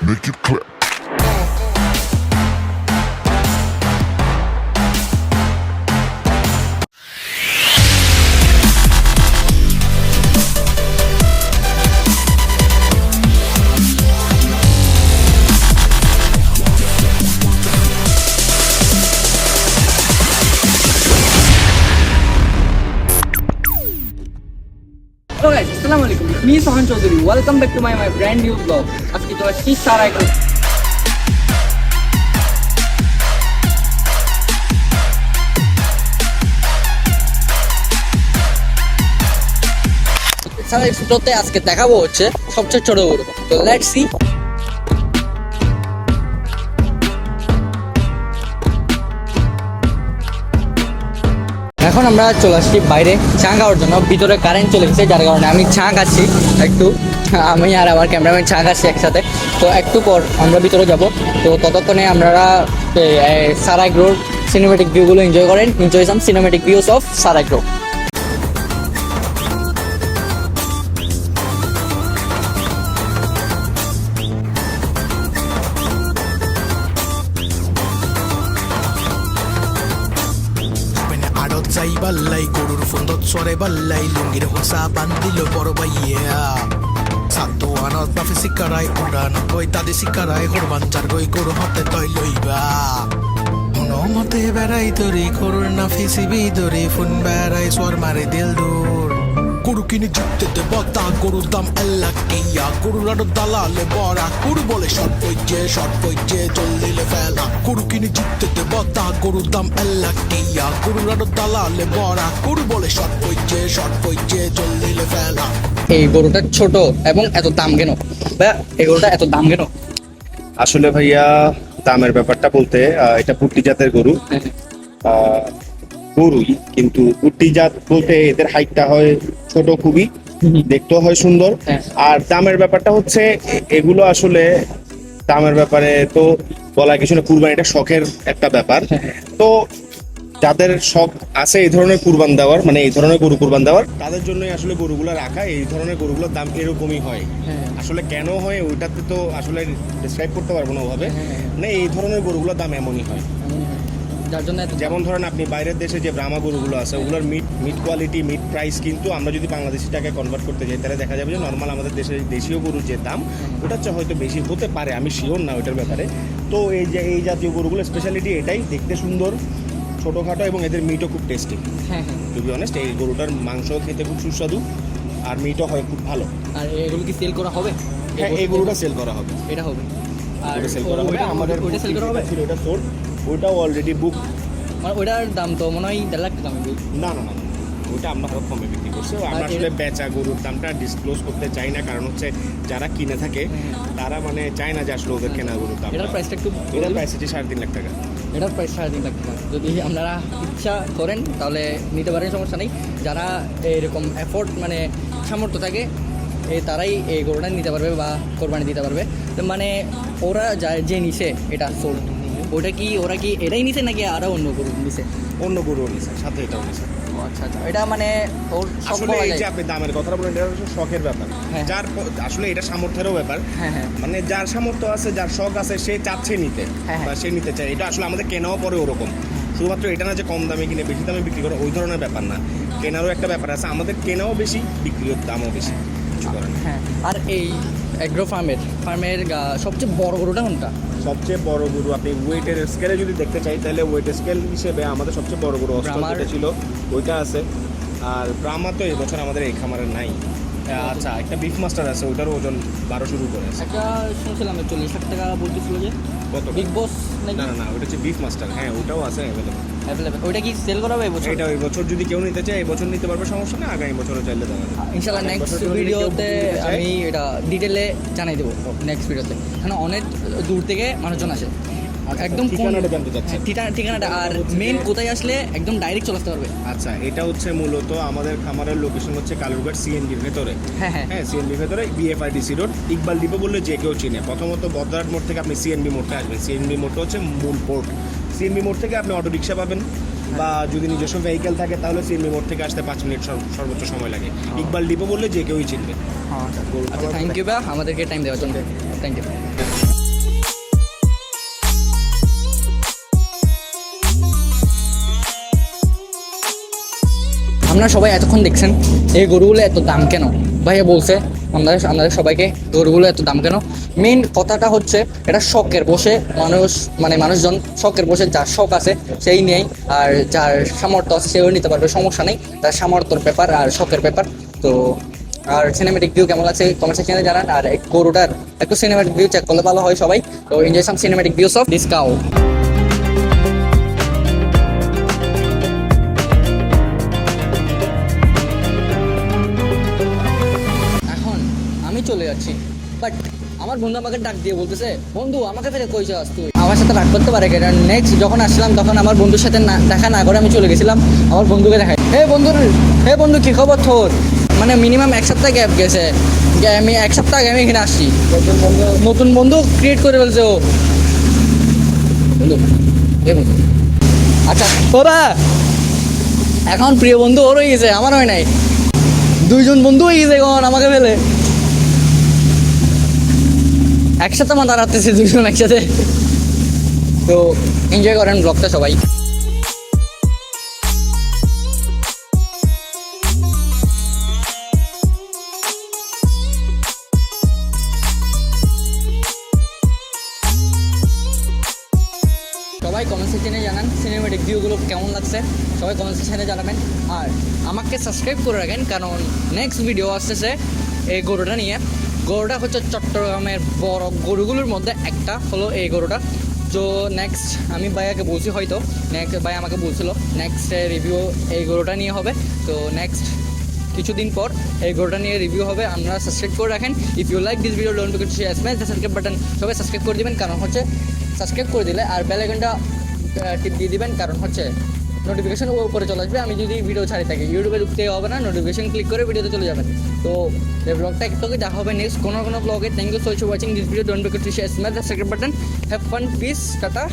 Make it clap. Hello guys, Assalamualaikum. It's me Sohan Chaudhary. Welcome back to my brand new vlog. আজকে তো আসছি সারাইগ্রো। সারাইগ্রোতে আজকে দেখাবো হচ্ছে সবচেয়ে ছোট গরু। তো লেটস সি। এখন আমরা চলে আসছি বাইরে চা খাওয়ার জন্য। ভিতরে কারেন্ট চলে গেছে, যার কারণে আমি চা খাচ্ছি একটু। আমি আর আমার ক্যামেরাম্যান চা খাচ্ছি একসাথে। তো একটু পর আমরা ভিতরে যাব। তো ততক্ষণে আপনারা সারাইগ্রোর সিনেমেটিক ভিউগুলো এনজয় করেন। Enjoy some cinematic views of সারাইগ্রো। যাই বাল্লাই গরুর ফন্দত সরে বাল্লাই লুঙ্গির হোসা বান্দিল বড় বাইয়া সাতো আনত বাফে শিকারাই উড়ান কই তাদের শিকারাই হরবান চার গই গরু হতে তৈ লইবা মতে বেড়াই ধরি গরুর না ফিসিবি ধরি ফোন বেড়াই সোয়ার মারে দিল দূর গরু কিনে জিততে দে বতা গরুর দাম আল্লাহ কিয়া গরুর আরো দালালে বড়া গরু বলে শর্ট পইজে চললে ফেলা গরু কিনে জিততে দে বতা গরুর দাম আল্লাহ কিয়া গরুর আরো দালালে বড়া গরু বলে শর্ট পইজে চললে ফেলা। এই গরুটা ছোট এবং এত দাম কেন ভাইয়া? এই গরুটা এত দাম কেন? আসলে ভাইয়া দামের ব্যাপারটা বলতে এটা পুট্টি জাতের গরু। গরুই কিন্তু পুট্টি জাত বলতে এদের হাইটটা হয় ছোট, খুবই দেখতেও হয় সুন্দর। আর দামের ব্যাপারটা হচ্ছে এগুলো আসলে দামের ব্যাপারে তো বলা কিছু না, কুরবানি এটা শখের একটা ব্যাপার। তো যাদের শখ আছে এই ধরনের কুরবান দেওয়ার, মানে এই ধরনের গরু কুরবান দেওয়ার, তাদের জন্যই আসলে গরুগুলো রাখা। এই ধরনের গরুগুলোর দাম এরকমই হয়। আসলে কেন হয় ওইটাতে তো আসলে ডিসক্রাইব করতে পারবো না ওভাবে। মানে এই ধরনের গরুগুলোর দাম এমনই হয়। যার জন্য যেমন ধরেন আপনি বাইরের দেশে যে ব্রাহ্মা গরুগুলো আছে ওগুলোর মিট কোয়ালিটি, মিট প্রাইস, কিন্তু আমরা যদি বাংলাদেশি টাকায় কনভার্ট করতে যাই তাহলে দেখা যাবে যে নর্মাল আমাদের দেশের দেশীয় গরুর যে দাম ওটার চেয়ে হয়তো বেশি হতে পারে, আমি শিওর না ওইটার ব্যাপারে। তো এই জাতীয় গরুগুলোর স্পেশালিটি এটাই, দেখতে সুন্দর, ছোটোখাটো, এবং এদের মিটও খুব টেস্টি। টু বি অনেস্ট এই গরুটার মাংস খেতে খুব সুস্বাদু আর মিটও হয় খুব ভালো। আর এগুলো কি সেল করা হবে? হ্যাঁ, এই গরুটা সেল করা হবে। এটা হবে আর সেল করা হবে। আমাদের ওইটা সেল করা হবে ছিল, ওটা সোল্ড, ওইটাও অলরেডি বুক। মানে ওইটার দাম তো মনে হয় 1.5 লাখ টাকা হবে। না, ওইটা আমরা আরো কমে বিক্রি করছি। আমরা আসলে বেচা গরুর দামটা ডিসক্লোজ করতে চাই না, কারণ হচ্ছে যারা কিনে থাকে তারা মানে চায় না যে আসলে ওদের কেনা গরুর দাম। এটার প্রাইসটা একটু, এটার প্রাইস হচ্ছে 3.5 লাখ টাকা। এটার প্রাইস 3.5 লাখ টাকা। যদি আপনারা ইচ্ছা করেন তাহলে নিতে পারেন, সমস্যা নেই। যারা এরকম এফোর্ট মানে সামর্থ্য থাকে তারাই এই গরুটা নিতে পারবে বা কোরবানি দিতে পারবে। তো মানে ওরা যে নিছে এটা সোল্ড, ওরা কি এটাই নিছে নাকি আরো অন্য গরু নিছে? অন্য গরুও নিছে, সাথে এটাও নিছে। আচ্ছা, এটা মানে ওর সব আসলে এই যে আপনি দামের কথা বলেন, এটা হচ্ছে শখের ব্যাপার। যার আসলে এটা সামর্থ্যেরও ব্যাপার। মানে যার সামর্থ্য আছে, যার শখ আছে, সে চাচ্ছে নিতে বা সে নিতে চায়। এটা আসলে আমাদের কেনাও পরে ওরকম। শুধুমাত্র এটা না যে কম দামে কিনে বেশি দামে বিক্রি করে, ওই ধরনের ব্যাপার না। কেনারও একটা ব্যাপার আছে, আমাদের কেনাও বেশি, বিক্রির দামও বেশি। আর এই অ্যাগ্রো ফার্মের সবচেয়ে বড় গরুটা কোনটা? সবচেয়ে বড় গরু আপনি ওয়েটের স্কেলে যদি দেখতে চাই তাহলে ওয়েট স্কেল হিসেবে আমাদের সবচেয়ে বড় গরু যেটা ছিল ওইটা আছে। আর ব্রাহ্মা তো এই বছর আমাদের এই খামারে নাই। আচ্ছা, একটা বিফ মাস্টার আছে, ওইটার ওজন 12 শুরু করে আছে। একটা শুনছিলাম 40 লাখ টাকা বলতেছিল যে। কত? বিগ বস নাকি? না, ওইটা হচ্ছে বিফ মাস্টার। হ্যাঁ, ওটাও আছে অ্যাভেলেবল। ওইটা কি সেল করা হবে এবছর? এটা এই বছর যদি কেউ নিতে চায় এই বছর নিতে পারবে, সমস্যা না। আগামী বছরও চাইলে দেওয়া যাবে ইনশাআল্লাহ। নেক্সট ভিডিওতে আমি এটা ডিটেলে জানাই দেবো। নেক্সট ভিডিওতে, কারণ অনেক দূর থেকে মানুষজন আসে, একদম ঠিকানাটা জানতে চাচ্ছেন? ঠিকানাটা আর মেন কোথায় আসলে একদম ডাইরেক্ট চলে আসতে পারবে। আচ্ছা, এটা হচ্ছে মূলত আমাদের খামারের লোকেশন হচ্ছে কালুরঘাট সিএনজির ভেতরে। হ্যাঁ, সিএনজির ভেতরে বিএফআরডিসি রোড, ইকবাল ডিপো বললে যে কেউ চিনে। প্রথমত বদরাট মোড় থেকে আপনি সিএনবি মোড়টা আসবেন। সিএনবি মোড়টা হচ্ছে মূল পোর্ট। সিএনবি মোড় থেকে আপনি অটো রিক্সা পাবেন, বা যদি নিজস্ব ভেহিকেল থাকে তাহলে সিএনবি মোড় থেকে আসতে 5 মিনিট সর্বোচ্চ সময় লাগে। ইকবাল ডিপো বললে যে কেউই চিনবে। আচ্ছা, থ্যাংক ইউ বা আমাদেরকে টাইম দেওয়ার জন্য। Thank you. আপনারা সবাই এতক্ষণ দেখছেন এই গরুগুলো এত দাম কেন, ভাইয়া বলছে আপনাদের সবাইকে গরুগুলো এত দাম কেন। মেইন কথাটা হচ্ছে এটা শখের বসে মানুষজন শখের বসে, যার শখ আছে সেই নেই, আর যার সামর্থ্য আছে সেও নিতে পারবে, সমস্যা নেই। তার সামর্থ্যের ব্যাপার আর শখের ব্যাপার। তো আর সিনেমেটিক ভিউ কেমন আছে কমেন্ট সেকশনে জানান, আর এই গরুটার একটু সিনেমেটিক ভিউ চেক করলে ভালো হয় সবাই। তো enjoy some cinematic views of this cow. এখন আমি চলে যাচ্ছি, বাট আমার বন্ধু আমাকে ডাক দিয়ে বলতেছে, বন্ধু আমাকে ফেলে কই যাস তুই? আমার সাথে রাগ করতে পারে, কারণ নেক্সট যখন আসলাম তখন আমার বন্ধুর সাথে দেখা না করে আমি চলে গেছিলাম আমার বন্ধুকে দেখাই। হে বন্ধু কি খবর তোর? মানে মিনিমাম এক সপ্তাহ গ্যাপ গেছে, আমি এক সপ্তাহ আগে আমি এখানে আসছি, নতুন বন্ধু ক্রিয়েট করে ফেলছে ও বন্ধু। আচ্ছা ওরা এখন প্রিয় বন্ধু ওর হয়ে গেছে, আমার হয় নাই। দুইজন বন্ধু হয়ে গেছে এখন আমাকে ফেলে, একসাথে মাথা রাখতেছে দুজন একসাথে। তো এনজয় করেন ব্লগটা সবাই। সবাই কমেন্ট সেকশনে জানান সিনেমেটিক ভিউগুলো কেমন লাগছে, সবাই কমেন্ট সেকশনে জানাবেন। আর আমাকে সাবস্ক্রাইব করে রাখেন, কারণ নেক্সট ভিডিও আসতেছে এই গরুটা নিয়ে। গরুটা হচ্ছে চট্টগ্রামের বড় গরুগুলোর মধ্যে একটা হলো এই গরুটা। তো নেক্সট আমি ভাইয়াকে বলছি, হয়তো নেক্সট ভাই আমাকে বলছিল নেক্সট রিভিউ এই গরুটা নিয়ে হবে। তো নেক্সট কিছুদিন পর এই গরুটা নিয়ে রিভিউ হবে। আপনারা সাবস্ক্রাইব করে রাখেন। If you like this video don't forget to share smash the subscribe button. সবাই সাবস্ক্রাইব করে দিবেন, কারণ হচ্ছে সাবস্ক্রাইব করে দিলে আর বেল আইকনটা টিপ দিয়ে দিবেন, কারণ হচ্ছে নোটিফিকেশন উপরে চলে আসবে। আমি যদি ভিডিও ছাড়ি থাকি ইউটিউবে ঢুকতে হবে না, নোটিফিকেশন ক্লিক করে ভিডিওতে চলে যাবেন। তো এই ব্লগটা একটুকে দেখা হবে নেক্সট কোনো ব্লগে। Thank you so much for watching this video, don't forget to share smash the subscribe button. Have fun, peace, tata.